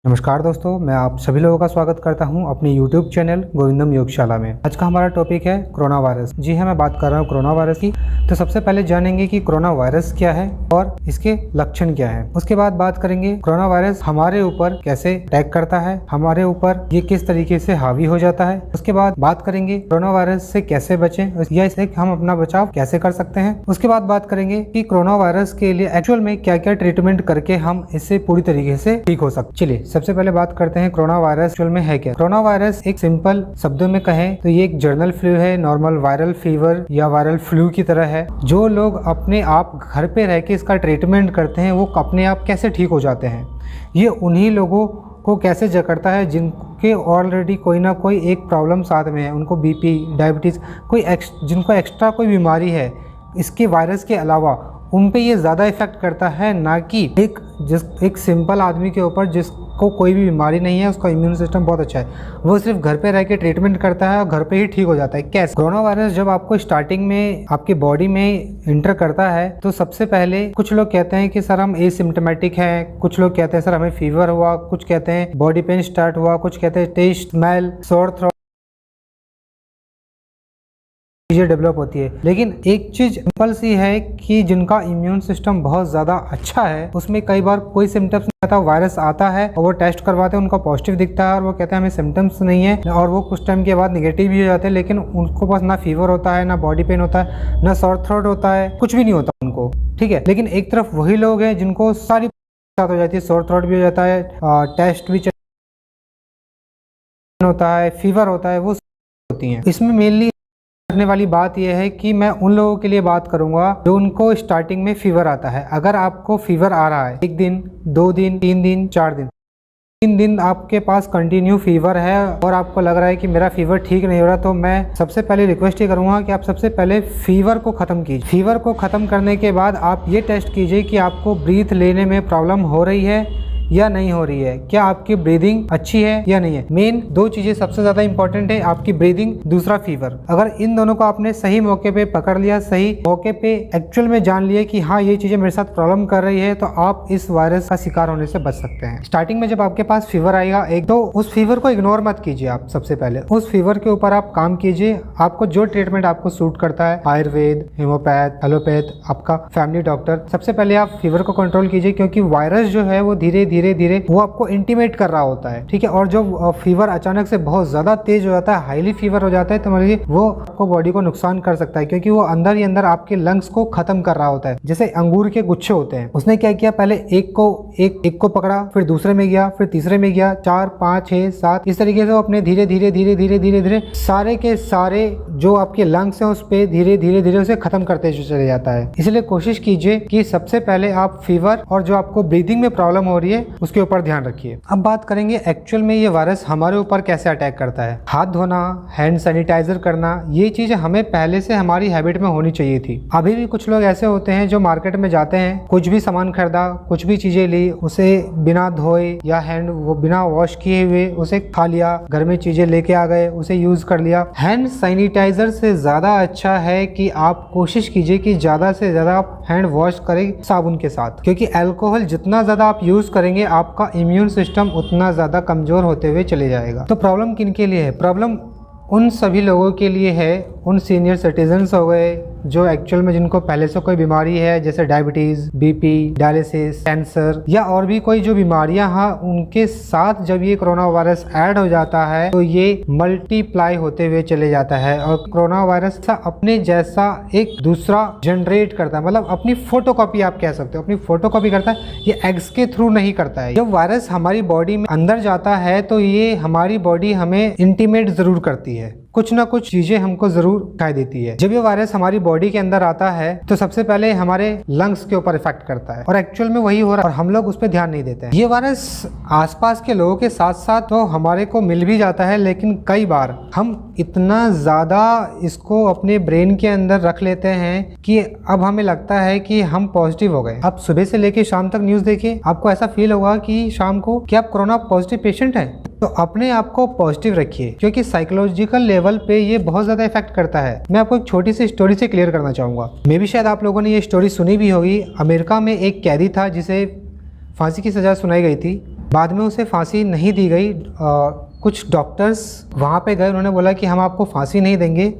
नमस्कार दोस्तों, मैं आप सभी लोगों का स्वागत करता हूं अपने YouTube चैनल गोविंदम योगशाला में। आज का हमारा टॉपिक है कोरोना वायरस। जी हाँ, मैं बात कर रहा हूं कोरोना वायरस की। तो सबसे पहले जानेंगे कि कोरोना वायरस क्या है और इसके लक्षण क्या है। उसके बाद बात करेंगे कोरोना वायरस हमारे ऊपर कैसे अटैक करता है, हमारे ऊपर ये किस तरीके से हावी हो जाता है। उसके बाद बात करेंगे कोरोना वायरस से कैसे बचें या इससे हम अपना बचाव कैसे कर सकते हैं। उसके बाद बात करेंगे कि कोरोना वायरस के लिए एक्चुअल में क्या क्या ट्रीटमेंट करके हम इससे पूरी तरीके से ठीक हो सकते। चलिए सबसे पहले बात करते हैं कोरोना वायरस एक्चुअल में है क्या। कोरोना वायरस एक सिंपल शब्दों में कहें तो ये एक जर्नल फ्लू है, नॉर्मल वायरल फीवर या वायरल फ्लू की तरह है। जो लोग अपने आप घर पे रह के इसका ट्रीटमेंट करते हैं वो अपने आप कैसे ठीक हो जाते हैं। ये उन्हीं लोगों को कैसे जकड़ता है जिनके ऑलरेडी कोई ना कोई एक प्रॉब्लम साथ में है, उनको बीपी, डायबिटीज़, जिनको एक्स्ट्रा कोई बीमारी है इसके वायरस के अलावा, उन पे ये ज़्यादा इफेक्ट करता है, ना कि एक सिंपल आदमी के ऊपर जिसको कोई भी बीमारी नहीं है, उसका इम्यून सिस्टम बहुत अच्छा है, वो सिर्फ घर पे रह के ट्रीटमेंट करता है और घर पे ही ठीक हो जाता है। कैसे? कोरोना वायरस जब आपको स्टार्टिंग में आपके बॉडी में इंटर करता है तो सबसे पहले कुछ लोग कहते हैं कि सर हम एसिम्प्टोमेटिक हैं, कुछ लोग कहते हैं सर हमें फीवर हुआ, कुछ कहते हैं बॉडी पेन स्टार्ट हुआ, कुछ कहते हैं टेस्ट, स्मेल, सोर थ्रोट चीज़ें डेवलप होती है। लेकिन एक चीज़ सिंपल सी है कि जिनका इम्यून सिस्टम बहुत ज़्यादा अच्छा है उसमें कई बार कोई सिम्टम्स नहीं आता, वायरस आता है और वो टेस्ट करवाते हैं, उनका पॉजिटिव दिखता है और वो कहते हैं हमें सिम्टम्स नहीं है, और वो कुछ टाइम के बाद नेगेटिव भी हो जाते हैं। लेकिन उनको पास ना फीवर होता है, ना बॉडी पेन होता है, ना सोर थ्रोट होता है, कुछ भी नहीं होता उनको, ठीक है। लेकिन एक तरफ वही लोग हैं जिनको सारी हो जाती है, सोर थ्रोट भी हो जाता है, टेस्ट भी होता है, फीवर होता है, वो होती हैं। इसमें मेनली करने वाली बात यह है कि मैं उन लोगों के लिए बात करूंगा जो उनको स्टार्टिंग में फीवर आता है। अगर आपको फीवर आ रहा है 1 दिन, 2 दिन, 3 दिन, 4 दिन, 3 दिन आपके पास कंटिन्यू फीवर है और आपको लग रहा है कि मेरा फीवर ठीक नहीं हो रहा, तो मैं सबसे पहले रिक्वेस्ट ये करूंगा कि आप सबसे पहले फीवर को ख़त्म कीजिए। फीवर को ख़त्म करने के बाद आप ये टेस्ट कीजिए कि आपको ब्रीथ लेने में प्रॉब्लम हो रही है या नहीं हो रही है, क्या आपकी ब्रीदिंग अच्छी है या नहीं है। मेन 2 चीज़ें सबसे ज़्यादा इंपॉर्टेंट है, आपकी ब्रीदिंग, दूसरा फीवर। अगर इन दोनों को आपने सही मौके पे पकड़ लिया, सही मौके पे एक्चुअल में जान लिया कि हाँ ये चीज़ें मेरे साथ प्रॉब्लम कर रही है, तो आप इस वायरस का शिकार होने से बच सकते हैं। स्टार्टिंग में जब आपके पास फीवर आएगा एक, तो उस फीवर को इग्नोर मत कीजिए। आप सबसे पहले उस फीवर के ऊपर आप काम कीजिए। आपको जो ट्रीटमेंट आपको सूट करता है, आयुर्वेद, होम्योपैथ, एलोपैथ, आपका फैमिली डॉक्टर, सबसे पहले आप फीवर को कंट्रोल कीजिए, क्योंकि वायरस जो है वो धीरे धीरे वो आपको इंटीमेट कर रहा होता है, ठीक है। और जब फीवर अचानक से बहुत ज्यादा तेज हो जाता है, हाईली फीवर हो जाता है, तो मान लीजिए वो आपको बॉडी को नुकसान कर सकता है, क्योंकि वो अंदर ही अंदर आपके लंग्स को खत्म कर रहा होता है। जैसे अंगूर के गुच्छे होते हैं, उसने क्या किया, पहले एक को पकड़ा, फिर दूसरे में गया, फिर तीसरे में गया, 4, 5, 6, 7, इस तरीके से वो अपने धीरे धीरे सारे के सारे जो आपके लंग्स हैं उस पे धीरे उसे खत्म करते चले जाता है। इसलिए कोशिश कीजिए कि सबसे पहले आप फीवर और जो आपको ब्रीदिंग में प्रॉब्लम हो रही है उसके ऊपर ध्यान रखिए। अब बात करेंगे एक्चुअल में ये वायरस हमारे ऊपर कैसे अटैक करता है। हाथ धोना, हैंड सैनिटाइजर करना, ये चीजें हमें पहले से हमारी हैबिट में होनी चाहिए थी। अभी भी कुछ लोग ऐसे होते हैं जो मार्केट में जाते हैं, कुछ भी सामान खरीदा, कुछ भी चीजें ली, उसे बिना धोए या हैंड वो बिना वॉश किए हुए उसे खा लिया, घर में चीजें लेके आ गए, उसे यूज कर लिया। हैंड सैनिटाइजर से ज्यादा अच्छा है कि आप कोशिश कीजिए कि ज्यादा से ज्यादा आप हैंड वॉश करें साबुन के साथ, क्योंकि अल्कोहल जितना ज्यादा आप यूज करेंगे आपका इम्यून सिस्टम उतना ज़्यादा कमज़ोर होते हुए चले जाएगा। तो प्रॉब्लम किन के लिए है? प्रॉब्लम उन सभी लोगों के लिए है, उन सीनियर सिटीजन्स हो गए जो एक्चुअल में जिनको पहले से कोई बीमारी है, जैसे डायबिटीज़, बीपी, डायलिसिस, कैंसर या और भी कोई जो बीमारियां हैं, उनके साथ जब ये कोरोना वायरस ऐड हो जाता है तो ये मल्टीप्लाई होते हुए चले जाता है और कोरोना वायरस अपने जैसा एक दूसरा जनरेट करता है, मतलब अपनी फोटोकॉपी आप कह सकते हो, अपनी फोटोकॉपी करता है। ये एग्स के थ्रू नहीं करता है। जब वायरस हमारी बॉडी में अंदर जाता है तो ये हमारी बॉडी हमें इंटीमेट जरूर करती है, कुछ ना कुछ चीजें हमको जरूर दिखाई देती है। जब ये वायरस हमारी बॉडी के अंदर आता है तो सबसे पहले हमारे लंग्स के ऊपर इफेक्ट करता है और एक्चुअल में वही हो रहा है और हम लोग उस पर ध्यान नहीं देते हैं। ये वायरस आसपास के लोगों के साथ साथ तो हमारे को मिल भी जाता है, लेकिन कई बार हम इतना ज्यादा इसको अपने ब्रेन के अंदर रख लेते हैं कि अब हमें लगता है कि हम पॉजिटिव हो गए। आप सुबह से लेकर शाम तक न्यूज देखिए, आपको ऐसा फील होगा कि शाम को कि आप कोरोना पॉजिटिव पेशेंट हैं। तो अपने आप को पॉजिटिव रखिए, क्योंकि साइकोलॉजिकल लेवल पे ये बहुत ज्यादा इफेक्ट करता है। मैं आपको एक छोटी सी स्टोरी से क्लियर करना चाहूंगा। मे भी शायद आप लोगों ने ये स्टोरी सुनी भी होगी। अमेरिका में एक कैदी था जिसे फांसी की सजा सुनाई गई थी। बाद में उसे फांसी नहीं दी गई। कुछ डॉक्टर्स वहाँ पे गए, उन्होंने बोला कि हम आपको फांसी नहीं देंगे,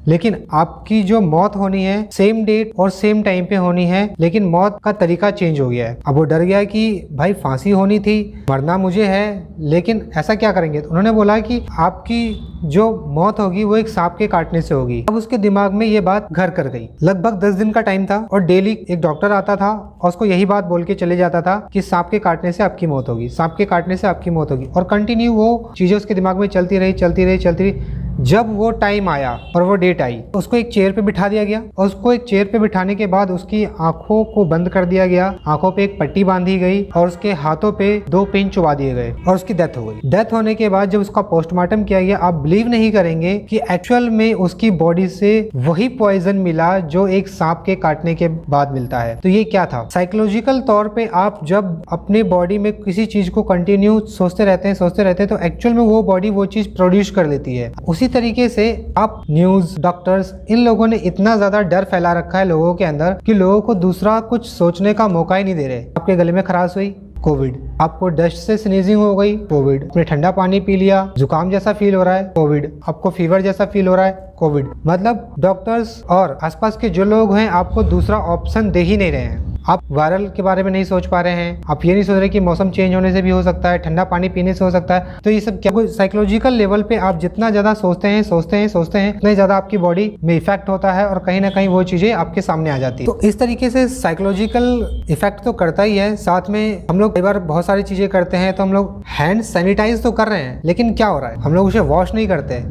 लेकिन आपकी जो मौत होनी है सेम डेट और सेम टाइम पे होनी है, लेकिन मौत का तरीका चेंज हो गया है। अब वो डर गया कि भाई फांसी होनी थी, मरना मुझे है, लेकिन ऐसा क्या करेंगे। तो उन्होंने बोला कि आपकी जो मौत होगी वो एक सांप के काटने से होगी। अब उसके दिमाग में ये बात घर कर गई। लगभग 10 दिन का टाइम था और डेली एक डॉक्टर आता था और उसको यही बात बोल के चले जाता था कि सांप के काटने से आपकी मौत होगी, सांप के काटने से आपकी मौत होगी, और कंटिन्यू वो चीजें उसके दिमाग में चलती रही। जब वो टाइम आया और वो डेट आई, उसको एक चेयर पे बिठा दिया गया और उसको एक चेयर पे बिठाने के बाद उसकी आंखों को बंद कर दिया गया, आंखों पे एक पट्टी बांधी गई और उसके हाथों पे 2 पिन चुबा दिए गए और उसकी डेथ हो गई। डेथ होने के बाद जब उसका पोस्टमार्टम किया गया, आप बिलीव नहीं करेंगे कि एक्चुअल में उसकी बॉडी से वही पॉइजन मिला जो एक सांप के काटने के बाद मिलता है। तो ये क्या था? साइकोलॉजिकल तौर पे आप जब अपने बॉडी में किसी चीज को कंटिन्यू सोचते रहते हैं तो एक्चुअल में वो बॉडी वो चीज प्रोड्यूस कर लेती है। उसी तरीके से आप न्यूज, डॉक्टर्स, इन लोगों ने इतना ज्यादा डर फैला रखा है लोगों के अंदर कि लोगों को दूसरा कुछ सोचने का मौका ही नहीं दे रहे। आपके गले में खराश हुई, कोविड। आपको डस्ट से स्नीजिंग हो गई, कोविड। आपने ठंडा पानी पी लिया, जुकाम जैसा फील हो रहा है, कोविड। आपको फीवर जैसा फील हो रहा है, कोविड। मतलब डॉक्टर्स और आसपास के जो लोग हैं आपको दूसरा ऑप्शन दे ही नहीं रहे हैं। आप वायरल के बारे में नहीं सोच पा रहे हैं, आप ये नहीं सोच रहे कि मौसम चेंज होने से भी हो सकता है, ठंडा पानी पीने से हो सकता है। तो ये सब क्या, साइकोलॉजिकल लेवल पे आप जितना ज्यादा सोचते हैं उतना ज्यादा आपकी बॉडी में इफेक्ट होता है और कहीं ना कहीं वो चीजें आपके सामने आ जाती है। तो इस तरीके से साइकोलॉजिकल इफेक्ट तो करता ही है। साथ में हम लोग कई बार बहुत सारी चीजें करते हैं, तो हम लोग हैंड सैनिटाइज तो कर रहे हैं, लेकिन क्या हो रहा है, हम लोग उसे वॉश नहीं करते।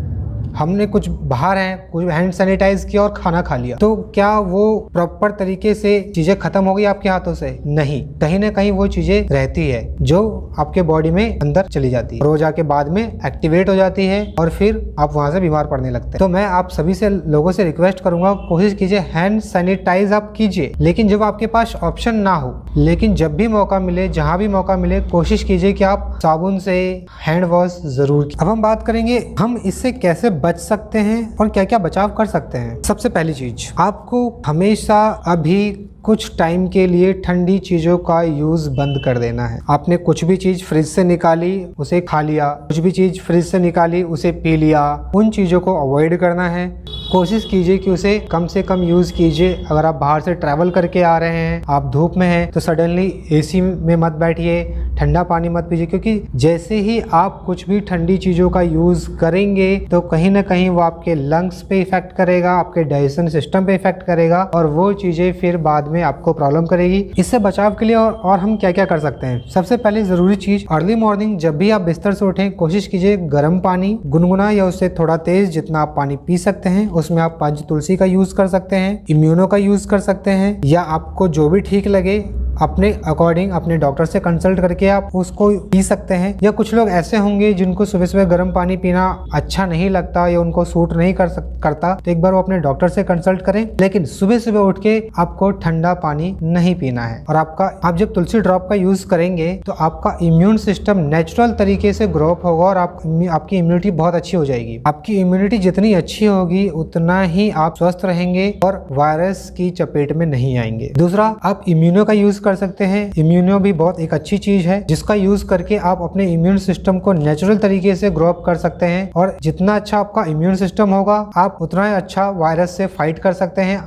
हमने कुछ बाहर हैं, कुछ हैंड सैनिटाइज किया और खाना खा लिया, तो क्या वो प्रॉपर तरीके से चीजें खत्म हो गई आपके हाथों से? नहीं, कहीं ना कहीं वो चीजें रहती है जो आपके बॉडी में अंदर चली जाती है, रोज आके बाद में एक्टिवेट हो जाती है और फिर आप वहां से बीमार पड़ने लगते हैं। तो मैं आप सभी से लोगों से रिक्वेस्ट करूंगा, कोशिश कीजिए हैंड सैनिटाइज आप कीजिए, लेकिन जब आपके पास ऑप्शन ना हो, लेकिन जब भी मौका मिले, जहां भी मौका मिले, कोशिश कीजिए कि आप साबुन से हैंड वॉश जरूर। अब हम बात करेंगे हम इससे कैसे बच सकते हैं और क्या क्या बचाव कर सकते हैं। सबसे पहली चीज, आपको हमेशा अभी कुछ टाइम के लिए ठंडी चीजों का यूज बंद कर देना है। आपने कुछ भी चीज फ्रिज से निकाली, उसे खा लिया, कुछ भी चीज फ्रिज से निकाली, उसे पी लिया, उन चीजों को अवॉइड करना है। कोशिश कीजिए कि उसे कम से कम यूज कीजिए। अगर आप बाहर से ट्रैवल करके आ रहे हैं, आप धूप में हैं, तो सडनली एसी में मत बैठिए, ठंडा पानी मत पीजिए, क्योंकि जैसे ही आप कुछ भी ठंडी चीजों का यूज करेंगे तो कहीं ना कहीं वो आपके लंग्स पे इफेक्ट करेगा, आपके डाइजेशन सिस्टम पे इफेक्ट करेगा और वो चीजें फिर बाद में आपको प्रॉब्लम करेगी। इससे बचाव के लिए और हम क्या क्या कर सकते हैं। सबसे पहले जरूरी चीज, अर्ली मॉर्निंग जब भी आप बिस्तर से उठें, कोशिश कीजिए गर्म पानी, गुनगुना या उससे थोड़ा तेज, जितना आप पानी पी सकते हैं, उसमें आप पंच तुलसी का यूज कर सकते हैं, इम्यूनो का यूज कर सकते हैं, या आपको जो भी ठीक लगे अपने अकॉर्डिंग अपने डॉक्टर से कंसल्ट करके आप उसको पी सकते हैं। या कुछ लोग ऐसे होंगे जिनको सुबह सुबह गर्म पानी पीना अच्छा नहीं लगता या उनको सूट नहीं करता, तो एक बार वो अपने डॉक्टर से कंसल्ट करें, लेकिन सुबह सुबह उठ के आपको ठंडा पानी नहीं पीना है। और आप जब तुलसी ड्रॉप का यूज करेंगे तो आपका इम्यून सिस्टम नेचुरल तरीके से ग्रो अप होगा और आपकी इम्यूनिटी बहुत अच्छी हो जाएगी। आपकी इम्यूनिटी जितनी अच्छी होगी उतना ही आप स्वस्थ रहेंगे और वायरस की चपेट में नहीं आएंगे। दूसरा, आप इम्यूनो का यूज कर सकते हैं। इम्यूनो भी बहुत एक अच्छी चीज है जिसका यूज करके आप अपने इम्यून सिस्टम को नेचुरल तरीके से ग्रो अप कर सकते हैं, और जितना अच्छा आपका इम्यून सिस्टम होगा आप उतना ही अच्छा वायरस से फाइट कर सकते हैं,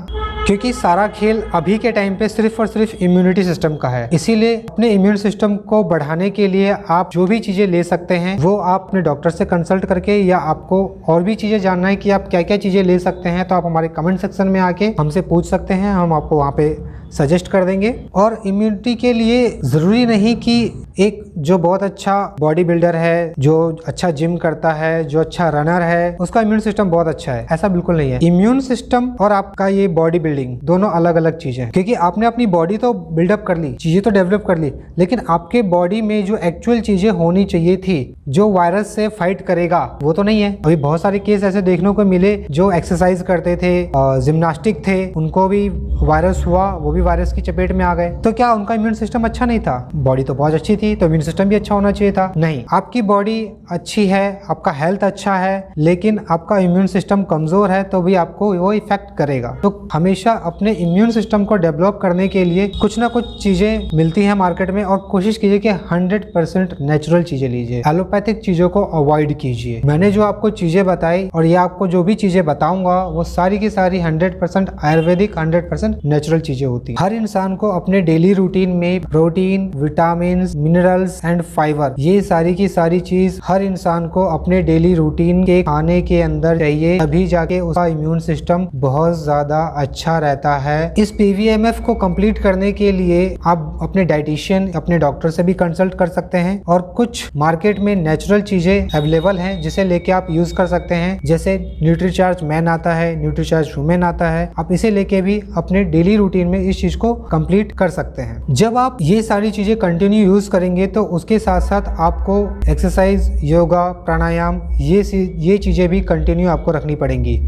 क्योंकि सारा खेल अभी के टाइम पे सिर्फ और सिर्फ इम्यूनिटी सिस्टम का है। इसीलिए अपने इम्यून सिस्टम को बढ़ाने के लिए आप जो भी चीजें ले सकते हैं वो आप अपने डॉक्टर से कंसल्ट करके, या आपको और भी चीजें जानना है कि आप क्या क्या चीजें ले सकते हैं, तो आप हमारे कमेंट सेक्शन में आके हमसे पूछ सकते हैं, हम आपको वहाँ पे सजेस्ट कर देंगे। और इम्यूनिटी के लिए जरूरी नहीं कि एक जो बहुत अच्छा बॉडी बिल्डर है, जो अच्छा जिम करता है, जो अच्छा रनर है, उसका इम्यून सिस्टम बहुत अच्छा है, ऐसा बिल्कुल नहीं है। इम्यून सिस्टम और आपका ये बॉडी बिल्डिंग दोनों अलग अलग चीजें हैं, क्योंकि आपने अपनी बॉडी तो बिल्डअप कर ली, चीजें तो डेवलप कर ली, लेकिन आपके बॉडी में जो एक्चुअल चीजें होनी चाहिए थी जो वायरस से फाइट करेगा वो तो नहीं है। अभी बहुत सारे केस ऐसे देखने को मिले जो एक्सरसाइज करते थे, जिम्नास्टिक थे, उनको भी वायरस हुआ, वो भी भी वायरस की चपेट में आ गए, तो क्या उनका इम्यून सिस्टम अच्छा नहीं था? बॉडी तो बहुत अच्छी थी, तो इम्यून सिस्टम भी अच्छा होना चाहिए था? नहीं, आपकी बॉडी अच्छी है, आपका हेल्थ अच्छा है, लेकिन आपका इम्यून सिस्टम कमजोर है तो भी आपको वो इफेक्ट करेगा। तो हमेशा अपने इम्यून सिस्टम को डेवलप करने के लिए कुछ ना कुछ चीजें मिलती है मार्केट में, और कोशिश कीजिए कि 100% नेचुरल चीजें लीजिए, एलोपैथिक चीजों को अवॉइड कीजिए। मैंने जो आपको चीजें बताई और ये आपको जो भी चीजें बताऊंगा वो सारी की सारी 100% आयुर्वेदिक, 100% नेचुरल चीजें होती हैं। हर इंसान को अपने डेली रूटीन में protein, vitamin, minerals and fibre, ये सारी की सारी चीज हर इंसान को अपने डेली रूटीन के खाने के अंदर चाहिए, तभी जाके उसका इम्यून सिस्टम बहुत ज्यादा अच्छा रहता है। इस PVMF को कंप्लीट करने के लिए आप अपने डाइटिशियन, अपने डॉक्टर से भी कंसल्ट कर सकते हैं, और कुछ मार्केट में नेचुरल चीजें अवेलेबल हैं जिसे लेके आप यूज कर सकते हैं। जैसे न्यूट्रीचार्ज मैन आता है, न्यूट्रीचार्ज वुमेन आता है, आप इसे लेके भी अपने डेली रूटीन में इस चीज को कंप्लीट कर सकते हैं। जब आप ये सारी चीजें कंटिन्यू यूज करेंगे तो उसके साथ साथ आपको एक्सरसाइज, योगा, प्राणायाम, ये चीजें भी कंटिन्यू आपको रखनी पड़ेंगी।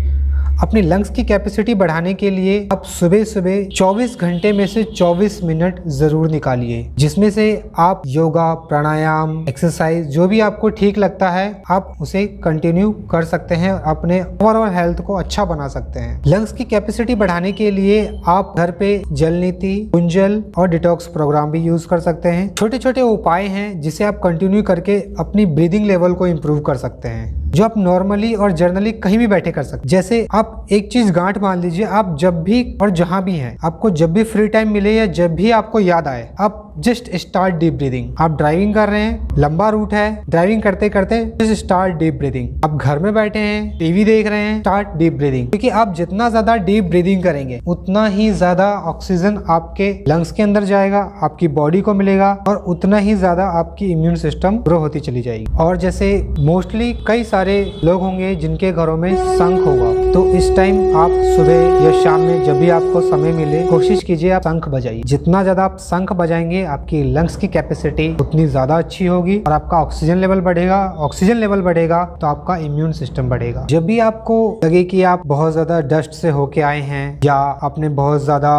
अपनी लंग्स की कैपेसिटी बढ़ाने के लिए आप सुबह सुबह 24 घंटे में से 24 मिनट जरूर निकालिए, जिसमें से आप योगा, प्राणायाम, एक्सरसाइज जो भी आपको ठीक लगता है आप उसे कंटिन्यू कर सकते हैं, अपने ओवरऑल हेल्थ को अच्छा बना सकते हैं। लंग्स की कैपेसिटी बढ़ाने के लिए आप घर पे जल नीति, कुंजल और डिटॉक्स प्रोग्राम भी यूज कर सकते हैं। छोटे छोटे उपाय हैं जिसे आप कंटिन्यू करके अपनी ब्रीदिंग लेवल को इम्प्रूव कर सकते हैं, जो आप नॉर्मली और जर्नली कहीं भी बैठे कर सकते। जैसे आप एक चीज गांठ मान लीजिए, आप जब भी और जहां भी हैं, आपको जब भी फ्री टाइम मिले या जब भी आपको याद आए, आप जस्ट स्टार्ट डीप ब्रीदिंग। आप ड्राइविंग कर रहे हैं, लंबा रूट है, ड्राइविंग करते करते जस्ट स्टार्ट डीप ब्रीदिंग। आप घर में बैठे हैं, टीवी देख रहे हैं, स्टार्ट डीप ब्रीदिंग। क्योंकि आप जितना ज्यादा डीप ब्रीदिंग करेंगे उतना ही ज्यादा ऑक्सीजन आपके लंग्स के अंदर जाएगा, आपकी बॉडी को मिलेगा, और उतना ही ज्यादा आपकी इम्यून सिस्टम ग्रो होती चली जाएगी। और जैसे मोस्टली कई सारे लोग होंगे जिनके घरों में शंख होगा, तो इस टाइम आप सुबह या शाम में जब भी आपको समय मिले कोशिश कीजिए आप शंख बजाइए। जितना ज्यादा आप शंख बजाएंगे आपकी लंग्स की कैपेसिटी उतनी ज्यादा अच्छी होगी और आपका ऑक्सीजन लेवल बढ़ेगा। ऑक्सीजन लेवल बढ़ेगा तो आपका इम्यून सिस्टम बढ़ेगा। जब भी आपको लगे कि आप बहुत ज्यादा डस्ट से होके आए हैं, या आपने बहुत ज्यादा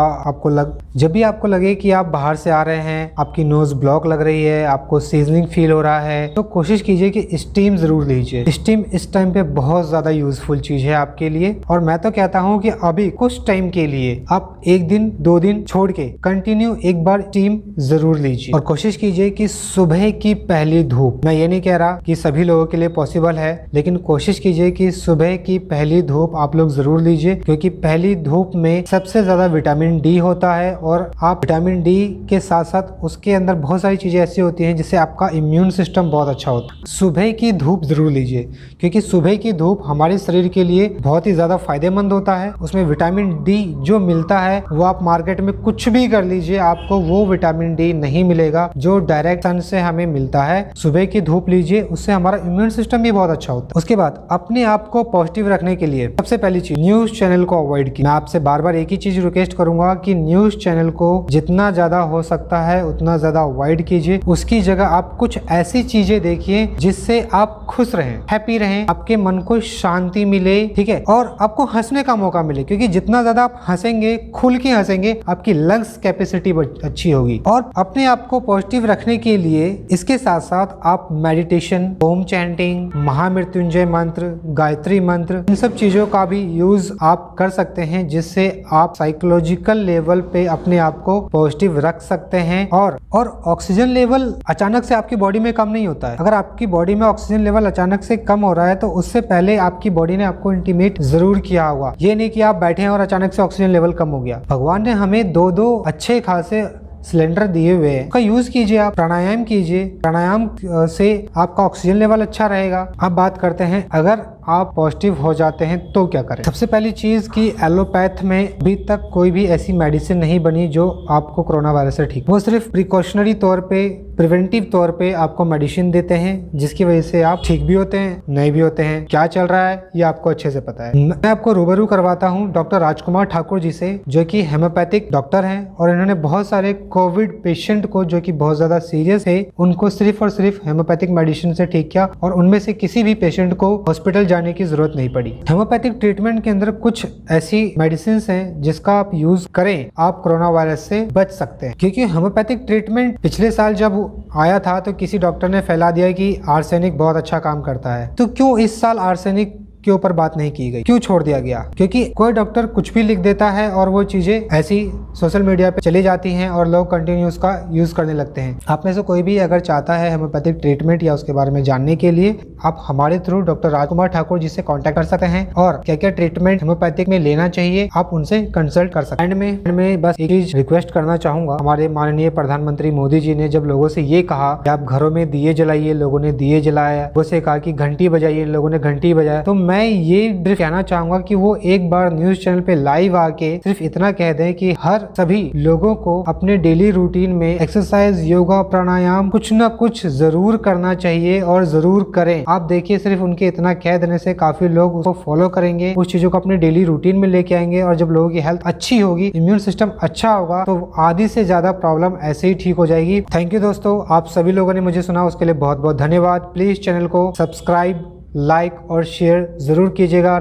जब भी आपको लगे कि आप बाहर से आ रहे हैं, आपकी नोज ब्लॉक लग रही है, आपको सीजनिंग फील हो रहा है, तो कोशिश कीजिए कि स्टीम जरूर लीजिए। स्टीम इस टाइम पे बहुत ज्यादा यूजफुल चीज है आपके लिए, और मैं तो कहता हूँ कि अभी कुछ टाइम के लिए आप 1 दिन 2 दिन छोड़ के कंटिन्यू एक बार स्टीम जरूर लीजिए। और कोशिश कीजिए कि सुबह की पहली धूप, मैं ये नहीं कह रहा कि सभी लोगों के लिए पॉसिबल है, लेकिन कोशिश कीजिए कि सुबह की पहली धूप आप लोग जरूर लीजिए, क्योंकि पहली धूप में सबसे ज्यादा विटामिन डी होता है, और आप विटामिन डी के साथ साथ उसके अंदर बहुत सारी चीजें ऐसी होती हैं जिससे आपका इम्यून सिस्टम बहुत अच्छा होता है। सुबह की धूप जरूर लीजिए, क्योंकि सुबह की धूप हमारे शरीर के लिए बहुत ही ज्यादा फायदेमंद होता है। उसमें विटामिन डी जो मिलता है वो आप मार्केट में कुछ भी कर लीजिए, आपको वो विटामिन डी नहीं मिलेगा जो डायरेक्ट सन से हमें मिलता है। सुबह की धूप लीजिए, उससे हमारा इम्यून सिस्टम भी बहुत अच्छा होता है। उसके बाद अपने आप को पॉजिटिव रखने के लिए सबसे पहली चीज, न्यूज चैनल को अवॉइड कीजिए। मैं आपसे बार बार एक ही चीज रिक्वेस्ट करूंगा कि न्यूज चैनल को जितना ज्यादा हो सकता है उतना ज्यादा अवॉइड कीजिए। उसकी जगह आप कुछ ऐसी चीजें देखिए जिससे आप खुश रहें, हैप्पी रहें, आपके मन को शांति मिले, ठीक है, और आपको हंसने का मौका मिले, क्योंकि जितना ज्यादा आप हंसेंगे, खुल के हंसेंगे, आपकी लंग्स कैपेसिटी अच्छी होगी। और अपने आप को पॉजिटिव रखने के लिए इसके साथ साथ आप मेडिटेशन, ओम चैंटिंग, महामृत्युंजय मंत्र, गायत्री मंत्र, इन सब चीजों का भी यूज आप कर सकते हैं, जिससे आप साइकोलॉजिकल लेवल पे अपने आप को पॉजिटिव रख सकते हैं। और ऑक्सीजन लेवल अचानक से आपकी बॉडी में कम नहीं होता है। अगर आपकी बॉडी में ऑक्सीजन लेवल अचानक से कम हो रहा है तो उससे पहले आपकी बॉडी ने आपको इंटीमेट जरूर किया होगा। ये नहीं कि आप बैठे हैं और अचानक से ऑक्सीजन लेवल कम हो गया। भगवान ने हमें 2 अच्छे खासे सिलेंडर दिए हुए हैं, उसका यूज कीजिए। आप प्राणायाम कीजिए, प्राणायाम से आपका ऑक्सीजन लेवल अच्छा रहेगा। अब बात करते हैं, अगर आप पॉजिटिव हो जाते हैं तो क्या करें। सबसे पहली चीज कि एलोपैथ में अभी तक कोई भी ऐसी मेडिसिन नहीं बनी जो आपको कोरोना वायरस से ठीक, वो सिर्फ प्रिकॉशनरी तौर पे प्रिवेंटिव तौर पे आपको मेडिसिन देते हैं, जिसकी वजह से आप ठीक भी होते हैं, नहीं भी होते हैं। क्या चल रहा है ये आपको अच्छे से पता है। मैं आपको रूबरू करवाता हूँ डॉक्टर राजकुमार ठाकुर जी से, जो कि हेम्योपैथिक डॉक्टर हैं और इन्होंने बहुत सारे कोविड पेशेंट को, जो कि बहुत ज्यादा सीरियस है, उनको सिर्फ और सिर्फ हेम्योपैथिक मेडिसिन से ठीक किया और उनमें से किसी भी पेशेंट को हॉस्पिटल जाने की जरूरत नहीं पड़ी। हेम्योपैथिक ट्रीटमेंट के अंदर कुछ ऐसी मेडिसिन हैं जिसका आप यूज करें, आप कोरोना वायरस से बच सकते हैं। क्योंकि हेम्योपैथिक ट्रीटमेंट पिछले साल जब आया था तो किसी डॉक्टर ने फैला दिया कि आर्सेनिक बहुत अच्छा काम करता है, तो क्यों इस साल आर्सेनिक के ऊपर बात नहीं की गई, क्यों छोड़ दिया गया? क्योंकि कोई डॉक्टर कुछ भी लिख देता है और वो चीजें ऐसी सोशल मीडिया पे चली जाती हैं और लोग कंटिन्यू उसका यूज करने लगते हैं। आप में से कोई भी अगर चाहता है हेम्योपैथिक ट्रीटमेंट या उसके बारे में जानने के लिए, आप हमारे थ्रू डॉक्टर राजकुमार ठाकुर जी से कॉन्टेक्ट कर सकते हैं और क्या क्या ट्रीटमेंट हेम्योपैथिक में लेना चाहिए आप उनसे कंसल्ट कर सकते हैं। एंड में बस एक चीज रिक्वेस्ट करना चाहूंगा, हमारे माननीय प्रधानमंत्री मोदी जी ने जब लोगों से ये कहा कि आप घरों में दिए जलाइए, लोगों ने दिए जलाया, लोगों से कहा कि घंटी बजाइए, लोगों ने घंटी बजाया, तो मैं ये कहना चाहूंगा कि वो एक बार न्यूज चैनल पे लाइव आके सिर्फ इतना कह दें कि हर सभी लोगों को अपने डेली रूटीन में एक्सरसाइज, योगा, प्राणायाम कुछ ना कुछ जरूर करना चाहिए और जरूर करें। आप देखिए सिर्फ उनके इतना कह देने से काफी लोग उसको फॉलो करेंगे, उस चीजों को अपने डेली रूटीन में लेके आएंगे और जब लोगों की हेल्थ अच्छी होगी, इम्यून सिस्टम अच्छा होगा, तो आधी से ज्यादा प्रॉब्लम ऐसे ही ठीक हो जाएगी। थैंक यू दोस्तों, आप सभी लोगों ने मुझे सुना, उसके लिए बहुत बहुत धन्यवाद। प्लीज चैनल को सब्सक्राइब, लाइक और शेयर जरूर कीजिएगा।